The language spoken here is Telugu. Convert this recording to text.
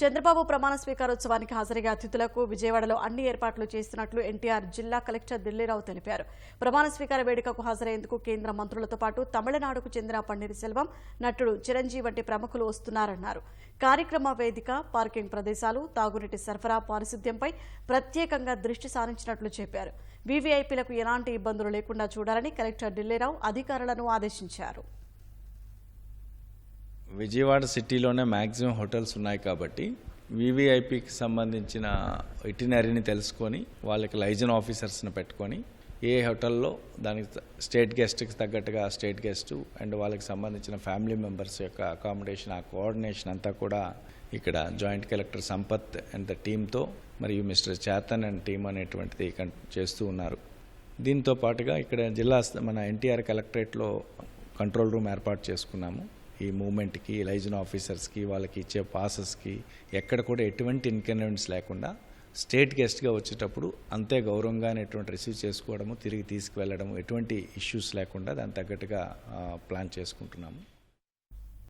చంద్రబాబు ప్రమాణ స్వీకారోత్సవానికి హాజరయ్యే అతిథులకు విజయవాడలో అన్ని ఏర్పాట్లు చేస్తున్నట్లు ఎన్టీఆర్ జిల్లా కలెక్టర్ ఢిల్లీరావు తెలిపారు. ప్రమాణ స్వీకార వేడుకకు హాజరయ్యేందుకు కేంద్ర మంత్రులతో పాటు తమిళనాడుకు చెందిన పన్నీర్ సెల్వం, నటుడు చిరంజీవి వంటి ప్రముఖులు వస్తున్నారన్నారు. కార్యక్రమ వేదిక, పార్కింగ్ ప్రదేశాలు, తాగునీటి సరఫరా, పారిశుద్ధ్యంపై ప్రత్యేకంగా దృష్టి సారించినట్లు చెప్పారు. వీవీఐపీలకు ఎలాంటి ఇబ్బందులు లేకుండా చూడాలని కలెక్టర్ ఢిల్లీరావు అధికారులను ఆదేశించారు. విజయవాడ సిటీలోనే మ్యాక్సిమం హోటల్స్ ఉన్నాయి కాబట్టి వీవీఐపీకి సంబంధించిన ఇటినరీని తెలుసుకొని వాళ్ళకి లైజన్ ఆఫీసర్స్ని పెట్టుకొని ఏ హోటల్లో దానికి స్టేట్ గెస్ట్కి తగ్గట్టుగా స్టేట్ గెస్టు అండ్ వాళ్ళకి సంబంధించిన ఫ్యామిలీ మెంబర్స్ యొక్క అకామిడేషన్, ఆ కోఆర్డినేషన్ అంతా కూడా ఇక్కడ joint collector Sampath and the టీంతో మరియు మిస్టర్ చేతన్ అండ్ టీమ్ అనేటువంటిది చేస్తూ ఉన్నారు. దీంతో పాటుగా ఇక్కడ మన ఎన్టీఆర్ కలెక్టరేట్లో కంట్రోల్ రూమ్ ఏర్పాటు చేసుకున్నాము. ఈ మూవ్మెంట్కి, లైజన్ ఆఫీసర్స్కి, వాళ్ళకి ఇచ్చే పాసెస్కి ఎక్కడ కూడా ఎటువంటి ఇన్కన్వీనియన్స్ లేకుండా స్టేట్ గెస్ట్గా వచ్చేటప్పుడు అంతే గౌరవంగా రిసీవ్ చేసుకోవడము, తిరిగి తీసుకువెళ్ళడము, ఎటువంటి ఇష్యూస్ లేకుండా దానికి తగ్గట్టుగా ప్లాన్ చేసుకుంటున్నాము.